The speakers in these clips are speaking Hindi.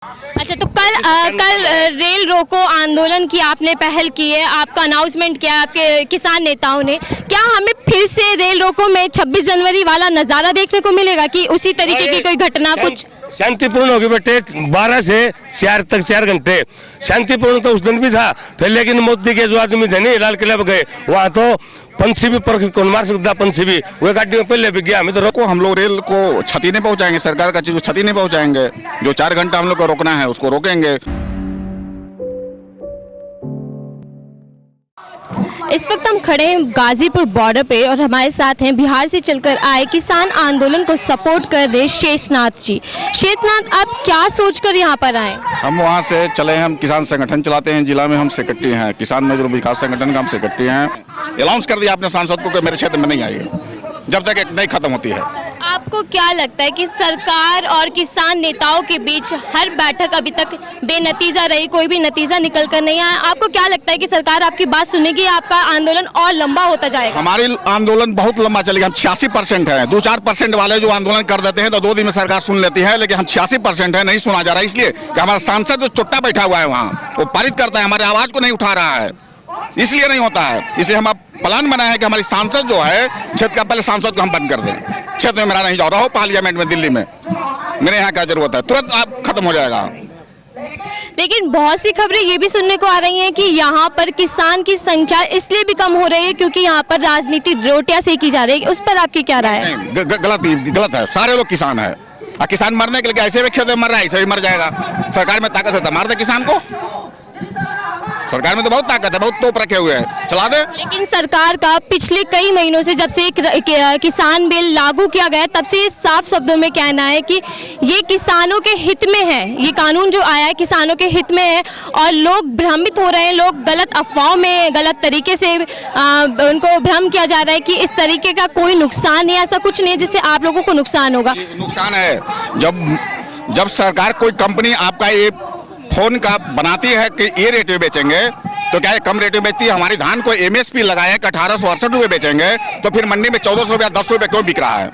अच्छा, तो कल रेल रोको आंदोलन की आपने पहल की है, आपका अनाउंसमेंट किया आपके किसान नेताओं ने। क्या हमें फिर से रेल रोको में 26 जनवरी वाला नज़ारा देखने को मिलेगा कि उसी तरीके की कोई घटना कुछ शांतिपूर्ण होगी बेटे? 12 से 4 तक 4 घंटे शांतिपूर्ण तो उस दिन भी था फिर, लेकिन मोदी के जो आदमी थे नहीं लाल किला पे गए, वहाँ तो पंछी भी पर कौन मार सकता, पंछी भी वो गाड़ी में पहले भी गया। हमें तो रोको, हम लोग रेल को क्षति नहीं पहुंचाएंगे, सरकार का चीज को क्षति नहीं पहुंचाएंगे। जो 4 घंटा हम लोग को रोकना है उसको रोकेंगे। इस वक्त हम खड़े हैं गाजीपुर बॉर्डर पे और हमारे साथ हैं बिहार से चलकर आए किसान आंदोलन को सपोर्ट कर रहे शेषनाथ जी। शेषनाथ, आप क्या सोचकर यहाँ पर आए? हम वहाँ से चले हैं, हम किसान संगठन चलाते हैं, जिला में हम सेक्रेटरी हैं, किसान मजदूर विकास संगठन का हम सेक्रेटरी हैं। अनाउंस कर दिया आपने सांसद को कि मेरे क्षेत्र में नहीं आइए जब तक एक नहीं खत्म होती है। आपको क्या लगता है कि सरकार और किसान नेताओं के बीच हर बैठक अभी तक बेनतीजा रही, कोई भी नतीजा निकल कर नहीं आया? आपको क्या लगता है कि सरकार आपकी बात सुनेगी, आपका आंदोलन और लंबा होता जाएगा? हमारी आंदोलन बहुत लंबा चलेगा। हम 86% है, 2-4% वाले जो आंदोलन कर देते हैं तो 2 दिन में सरकार सुन लेती है, लेकिन हम 86% है, नहीं सुना जा रहा है। इसलिए कि हमारा सांसद जो चुट्टा बैठा हुआ है वहाँ, वो पारित करता है, हमारे आवाज को नहीं उठा रहा है, इसलिए नहीं होता है। इसलिए हम अब प्लान बनाया है कि हमारी सांसद जो है क्षेत्र का, पहले सांसद को हम बंद कर दें। क्षेत्र में मेरा नहीं जा रहा हो, पार्लियामेंट में दिल्ली में मेरे यहाँ क्या जरूरत है, तुरंत आप खत्म हो जाएगा। लेकिन बहुत सी खबरें ये भी सुनने को आ रही हैं कि यहाँ पर किसान की संख्या इसलिए भी कम हो रही है क्योंकि यहाँ पर राजनीति रोटियां सेकी जा रही है। उस पर आपकी क्या राय है? गलत है। सारे लोग किसान है, किसान मरने के लिए ऐसे भी खेत में मर रहा है, ऐसे भी मर जाएगा। सरकार में ताकत है तो मार दे किसान को, सरकार में तो बहुत ताकत है, बहुत तोप रखे हुए हैं, चला दे। लेकिन सरकार का पिछले कई महीनों से, जब से किसान बिल लागू किया गया, तब से साफ शब्दों में कहना है कि ये किसानों के हित में है, ये कानून जो आया है किसानों के हित में है। और लोग भ्रमित हो रहे हैं, लोग गलत अफवाहों में, गलत तरीके से उनको भ्रम किया जा रहा है कि इस तरीके का कोई नुकसान नहीं, ऐसा कुछ नहीं है जिससे आप लोगों को नुकसान होगा। नुकसान है जब सरकार कोई कंपनी आपका ये फोन का बनाती है कि ये रेट में बेचेंगे, तो क्या ये कम रेट में बेचती है? हमारी धान को MSP लगाया कि 1868 रुपये बेचेंगे, तो फिर मंडी में 1400 रुपया 10 रुपये क्यों बिक रहा है?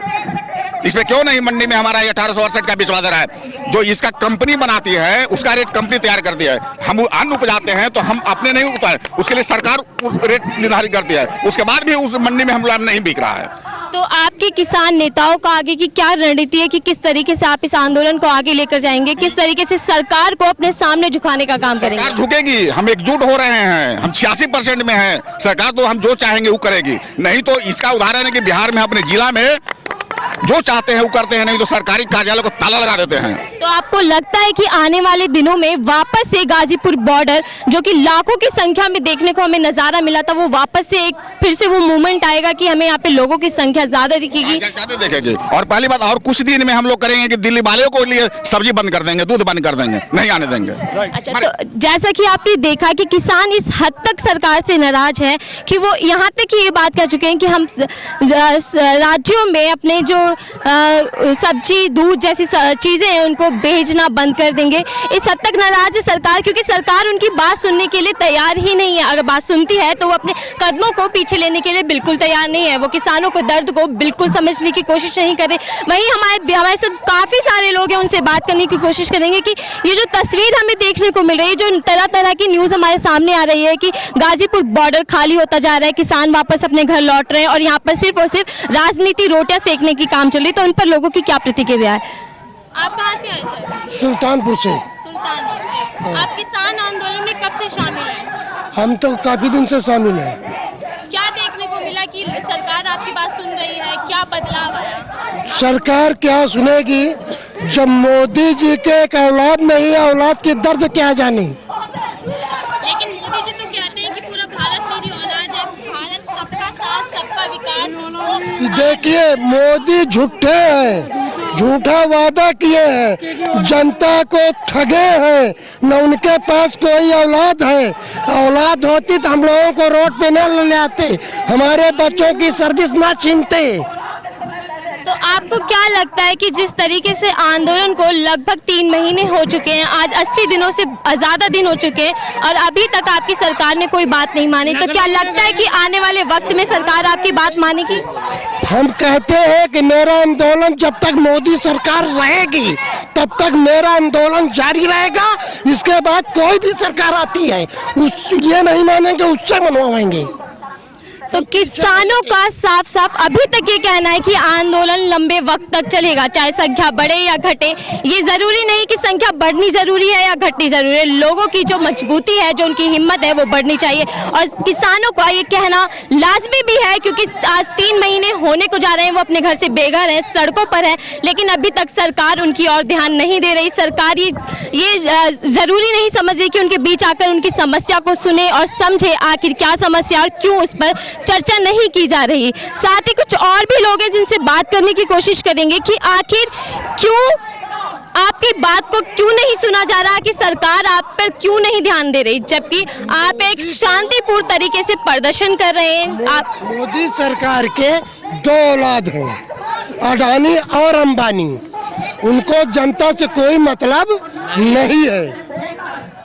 इसमें क्यों नहीं मंडी में हमारा 1868 का बिचवा दे रहा है? जो इसका कंपनी बनाती है उसका रेट कंपनी तैयार करती है। हम अन्न उपजाते हैं तो हम अपने नहीं उगता, उसके लिए सरकार रेट निर्धारित करती है, उसके बाद भी उस मंडी में हम नहीं बिक रहा है। तो आपके किसान नेताओं का आगे की क्या रणनीति है कि किस तरीके से आप इस आंदोलन को आगे लेकर जाएंगे, किस तरीके से सरकार को अपने सामने झुकाने का काम करेंगे? सरकार झुकेगी, हम एकजुट हो रहे हैं, हम 86% में हैं। सरकार तो हम जो चाहेंगे वो करेगी, नहीं तो इसका उदाहरण है कि बिहार में अपने जिला में जो चाहते हैं वो करते हैं, नहीं तो सरकारी कार्यालय को ताला लगा देते हैं। तो आपको लगता है कि आने वाले दिनों में वापस से गाजीपुर बॉर्डर, जो कि लाखों की संख्या में देखने को हमें नजारा मिला था, वो वापस से एक फिर से वो मूवमेंट आएगा कि हमें यहाँ पे लोगों की संख्या ज्यादा दिखेगी? ज्यादा दिखेगी। और पहली बात, और कुछ दिन में हम लोग करेंगे कि दिल्ली वालों को लिए सब्जी बंद कर देंगे, दूध बंद कर देंगे, नहीं आने देंगे। अच्छा, तो जैसा कि आपने देखा कि किसान इस हद तक सरकार से नाराज है कि वो यहाँ तक ये बात कह चुके हैं कि हम राज्यों में अपने जो सब्जी दूध जैसी चीजें हैं उनको भेजना बंद कर देंगे। इस हद तक नाराज है सरकार, क्योंकि सरकार उनकी बात सुनने के लिए तैयार ही नहीं है। अगर बात सुनती है तो वो अपने कदमों को पीछे लेने के लिए बिल्कुल तैयार नहीं है, वो किसानों को दर्द को बिल्कुल समझने की कोशिश नहीं करे। वहीं हमारे साथ काफी सारे लोग हैं, उनसे बात करने की कोशिश करेंगे कि ये जो तस्वीर हमें देखने को मिल रही है, जो तरह तरह की न्यूज हमारे सामने आ रही है कि गाजीपुर बॉर्डर खाली होता जा रहा है, किसान वापस अपने घर लौट रहे हैं और यहाँ पर सिर्फ और सिर्फ राजनीति रोटियां सेकने की काम चल रही है, तो उन पर लोगों की क्या प्रतिक्रिया है? आप कहाँ से आए सर? सुल्तानपुर से। सुल्तानपुर से। आप किसान आंदोलन में कब से शामिल हैं? हम तो काफी दिन से शामिल हैं। क्या देखने को मिला कि सरकार आपकी बात सुन रही है, क्या बदलाव आया? सरकार क्या सुनेगी जब मोदी जी के एक औलाद नहीं है, औलाद की दर्द क्या जानी। लेकिन मोदी जी तो कहते हैं कि पूरा भारत मेरी औलाद है, भारत सबका साथ सबका विकास। देखिए, मोदी झूठे हैं, झूठा वादा किए हैं, जनता को ठगे हैं, न उनके पास कोई औलाद है। औलाद होती तो हम लोगों को रोड पे न ले आते, हमारे बच्चों की सर्विस ना छीनते। तो आपको क्या लगता है कि जिस तरीके से आंदोलन को लगभग 3 महीने हो चुके हैं, आज 80 दिनों से ज़्यादा दिन हो चुके हैं और अभी तक आपकी सरकार ने कोई बात नहीं मानी, तो क्या लगता है कि आने वाले वक्त में सरकार आपकी बात मानेगी? हम कहते हैं कि मेरा आंदोलन जब तक मोदी सरकार रहेगी तब तक मेरा आंदोलन जारी रहेगा। इसके बाद कोई भी सरकार आती है ये नहीं मानेंगे, उससे मनवाएंगे। तो किसानों का साफ साफ अभी तक ये कहना है कि आंदोलन लंबे वक्त तक चलेगा, चाहे संख्या बढ़े या घटे। ये जरूरी नहीं कि संख्या बढ़नी जरूरी है या घटनी जरूरी है, लोगों की जो मजबूती है, जो उनकी हिम्मत है, वो बढ़नी चाहिए। और किसानों का ये कहना लाजमी भी है क्योंकि आज 3 महीने होने को जा रहे हैं, वो अपने घर से बेघर हैं, सड़कों पर है, लेकिन अभी तक सरकार उनकी ओर ध्यान नहीं दे रही। सरकार ये जरूरी नहीं समझ रही कि उनके बीच आकर उनकी समस्या को सुने और समझे आखिर क्या समस्या और क्यों उस पर चर्चा नहीं की जा रही। साथ ही कुछ और भी लोग हैं जिनसे बात करने की कोशिश करेंगे कि आखिर क्यों आपकी बात को क्यों नहीं सुना जा रहा, कि सरकार आप पर क्यों नहीं ध्यान दे रही, जबकि आप एक शांतिपूर्ण तरीके से प्रदर्शन कर रहे हैं। आप मोदी सरकार के 2 औलाद हैं, अडानी और अंबानी। उनको जनता से कोई मतलब नहीं है,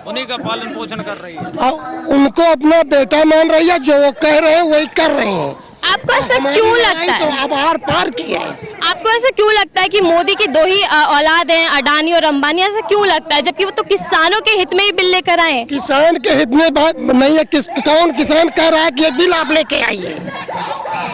उन्हीं का पालन पोषण कर रही है। उनको अपना बेटा मान रही है, जो वो कह रहे हैं वही कर रहे हैं। आपको ऐसा क्यों लगता है? तो अब आर पार किया है। आपको ऐसा क्यों लगता है कि मोदी की 2 ही औलाद हैं, अडानी और अंबानी? ऐसा क्यों लगता है, जबकि वो तो किसानों के हित में ही बिल लेकर आए हैं? किसान के हित में बात नहीं है। कौन किसान कह रहा है कि ये बिल आप लेके आइए?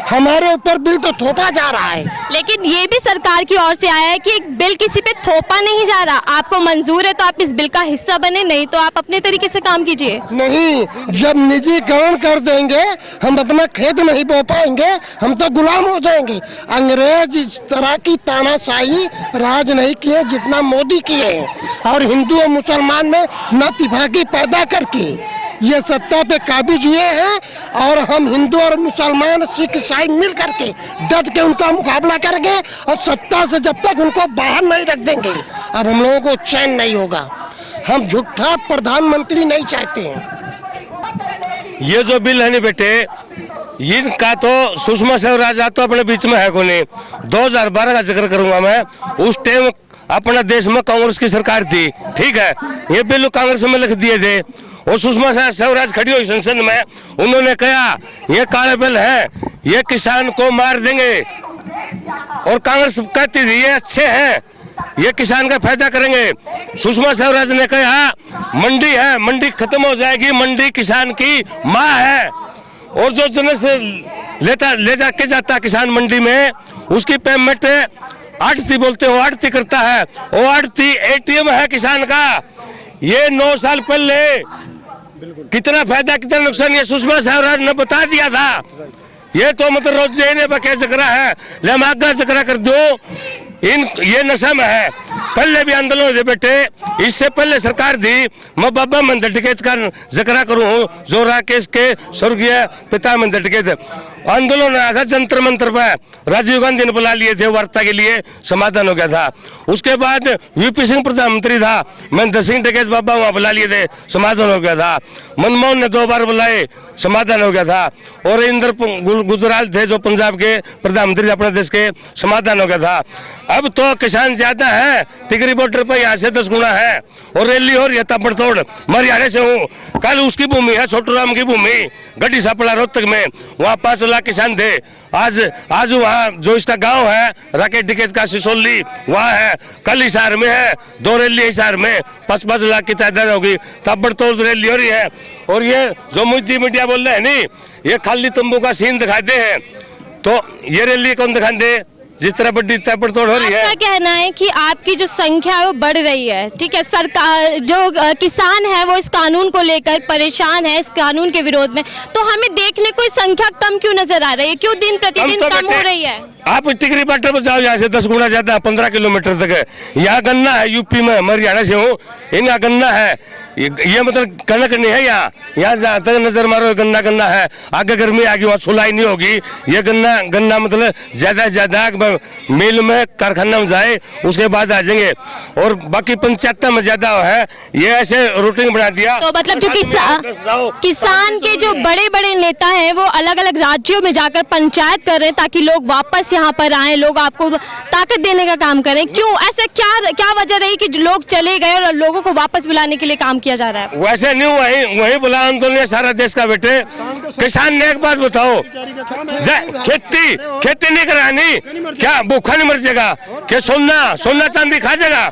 हमारे ऊपर बिल तो थोपा जा रहा है। लेकिन ये भी सरकार की ओर से आया है कि एक बिल किसी पे थोपा नहीं जा रहा। आपको मंजूर है तो आप इस बिल का हिस्सा बने, नहीं तो आप अपने तरीके से काम कीजिए। नहीं, जब निजीकरण कर देंगे हम अपना खेत नहीं बो पाएंगे, हम तो गुलाम हो जाएंगे। अंग्रेज इस तरह की तानाशाही राज नहीं किए जितना मोदी किए हैं, और हिंदू और मुसलमान में नतिभागी पैदा करके ये सत्ता पे काबिज हुए हैं। और हम हिंदू और मुसलमान, सिख, ईसाई मिल करके डट के उनका मुकाबला करेंगे, और सत्ता से जब तक उनको बाहर नहीं रख देंगे अब हम लोगों को चैन नहीं होगा। हम झूठा प्रधानमंत्री नहीं चाहते हैं। ये जो बिल है नहीं बेटे, इनका तो सुषमा स्वराज तो अपने बीच में है कोने। 2012 का जिक्र करूंगा मैं, उस टाइम अपना देश में कांग्रेस की सरकार थी, ठीक है। ये बिल कांग्रेस में लिख दिए थे और सुषमा स्वराज खड़ी हुई संसद में, उन्होंने कहा ये काले बिल है, ये किसान को मार देंगे। और कांग्रेस कहती थी ये अच्छे हैं, ये किसान का फायदा करेंगे। सुषमा स्वराज ने कहा मंडी है, मंडी खत्म हो जाएगी, मंडी किसान की माँ है, और जो जन से ले जाके जाता किसान मंडी में, उसकी पेमेंट आड़ती बोलते हो, आड़ती करता है, वो आड़ती ATM है किसान का। ये 9 साल पहले कितना फायदा कितना नुकसान ये सुषमा स्वराज ने बता दिया था। ये तो मतलब रोज क्या जिक्र है, लेमागा जिक्र कर दो, ये नशा में है। पहले भी आंदोलन थे बेटे, इससे पहले सरकार थी। मैं बाबा मंदिर टिकट का जिक्र करूँ, जो राकेश के स्वर्गीय पिता मंदिर टिकट आंदोलन आया था जंतर मंतर पर, राजीव गांधी ने बुला लिए थे वार्ता के लिए, समाधान हो गया था। उसके बाद VP सिंह प्रधानमंत्री था, महेंद्र सिंह टिकैत बाबा वहाँ बुला लिए थे, समाधान हो गया था। मनमोहन ने 2 बार बुलाए, समाधान हो गया था। और इंद्र गुजराल थे जो पंजाब के प्रधानमंत्री अपने देश के, समाधान हो गया था। अब तो किसान ज्यादा है, टिकरी बॉर्डर पर यहाँ से 10 गुना है, और रैली हो रही है ताबड़तोड़। मैं हरियाणा से हूँ, कल उसकी भूमि है छोटू राम की भूमि, गड्डी सापड़ा रोहतक में, वहाँ 5 लाख किसान थे। आज वहाँ जो इसका गांव है राकेश टिकैत का सिसोली, वहाँ है। कल हिसार में है, 2 रैली हिसार में, 5-5 लाख की तादाद होगी, ताबड़तोड़ रैली हो रही है। और ये जो मोदी मीडिया बोल रहे हैं नहीं, ये खाली तंबू का सीन दिखाते हैं, तो ये रैली कौन दिखाते जिस तरह बड़ी ताबड़तोड़ हो रही है। आपका कहना है कि आपकी जो संख्या है वो बढ़ रही है, ठीक है। सरकार जो किसान है वो इस कानून को लेकर परेशान है, इस कानून के विरोध में, तो हमें देखने को संख्या कम क्यों नजर आ रही है, क्यों दिन प्रतिदिन कम हो रही है? आप टिकरी बाटर पर जाओ, यहाँ से 10 गुना ज्यादा है, 15 किलोमीटर तक है। यहाँ गन्ना है, यूपी में, मैं हरियाणा से हूँ, इनका गन्ना है। ये मतलब कनक नहीं है, यहाँ जहाँ तक नजर मारो गन्ना है। आगे गर्मी आगे वहाँ छुलाई नहीं होगी। ये गन्ना मतलब ज्यादा से ज्यादा मिल में, कारखाना में जाए, उसके बाद आ जाएंगे। और बाकी पंचायत में ज्यादा है, ये ऐसे रूटिंग बना दिया। तो मतलब जो किसान के जो बड़े बड़े नेता हैं वो अलग अलग राज्यों में जाकर पंचायत कर रहे हैं ताकि लोग वापस यहाँ पर आए, लोग आपको ताकत देने का काम करें। क्यों ऐसा, क्या वजह रही कि लोग चले गए और लोगों को वापस बुलाने के लिए काम किया जा रहा है। वैसे नहीं, वही वही बोला आंदोलन सारा देश का बेटे। किसान ने एक बात बताओ, खेती नहीं करानी क्या भूखा नहीं मर जाएगा? क्या सोना चांदी खा जाएगा?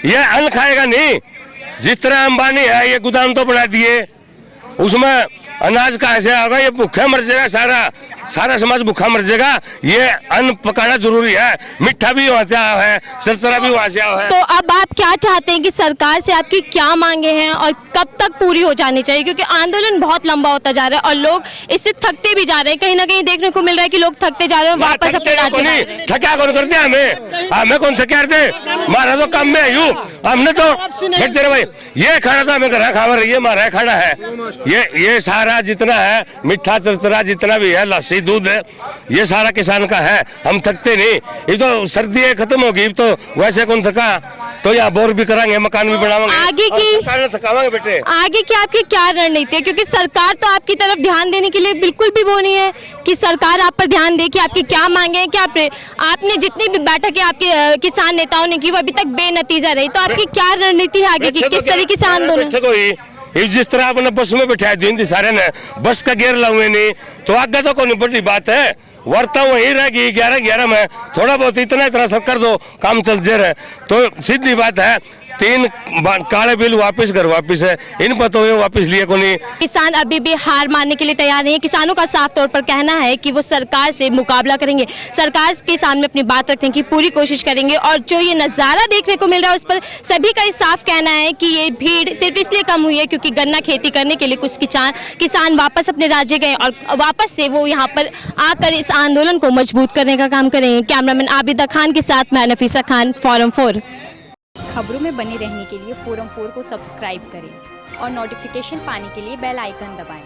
ये अन्न खाएगा नहीं। जिस तरह अंबानी है, ये गोदाम तो बना दिए, उसमें अनाज कहाँ से आएगा? ये भूखा मर जाएगा, सारा समाज भूखा मर जाएगा। ये अन्न पकाना जरूरी है। मिठा भी वहाँ से आया है, सरसरा भी वहाँ से आया है। तो अब आप क्या चाहते हैं कि सरकार से आपकी क्या मांगे हैं और कब तक पूरी हो जानी चाहिए? क्योंकि आंदोलन बहुत लंबा होता जा रहा है और लोग इससे थकते भी जा रहे हैं। कहीं ना कहीं देखने को मिल रहा है कि लोग थकते जा रहे हैं, वापस अपने राज्य में। थका कौन कर दिया हमें कौन थका दे? हमारा तो काम में आयु, हमने तो खेलते रहे भाई। ये खाना तो हमें घर खावा रही है, हमारा खाना है। ये सारा जितना है मिठा चरचरा जितना भी है, लस्सी दूध है, ये सारा किसान का है। हम थकते नहीं। ये तो सर्दी खत्म होगी तो वैसे कौन थका? तो यहाँ बोर भी कराएंगे, मकान भी बनाएंगे, आगे की थकावांगे बेटे। आगे की आपकी क्या रणनीति है? क्योंकि सरकार तो आपकी तरफ ध्यान देने के लिए बिल्कुल भी वो नहीं है कि सरकार आप पर ध्यान दे कि आपकी क्या मांगे हैं। क्या आपने जितनी भी बैठकें आपके किसान नेताओं ने की वो अभी तक बेनतीजा रही। तो आपकी क्या रणनीति है आगे की? किस तरीके से आंदोलन? जिस तरह आपने बस में बैठा दी सारे ने, बस का गेयर लाऊंगे नहीं तो आगे तो कोई बड़ी बात है। वर्ता वही रहेगी 11-11 में, थोड़ा बहुत इतना सब कर दो, काम चल जे रहे। तो सीधी बात है, 3 काले बिल वापस कर वापस है, इन पर तो वापस लिए को नहीं। किसान अभी भी हार मानने के लिए तैयार नहीं है। किसानों का साफ तौर पर कहना है कि वो सरकार से मुकाबला करेंगे, सरकार के सामने अपनी बात रखने की पूरी कोशिश करेंगे। और जो ये नज़ारा देखने को मिल रहा है उस पर सभी का साफ कहना है कि ये भीड़ सिर्फ इसलिए कम हुई है क्योंकि गन्ना खेती करने के लिए कुछ किसान वापस अपने राज्य गए और वापस से वो यहाँ पर आकर इस आंदोलन को मजबूत करने का काम करेंगे। कैमरामैन आबिदा खान के साथ मैं नफीसा खान, फोरम 4। खबरों में बने रहने के लिए फोरम 4 को सब्सक्राइब करें और नोटिफिकेशन पाने के लिए बेल आइकन दबाएं।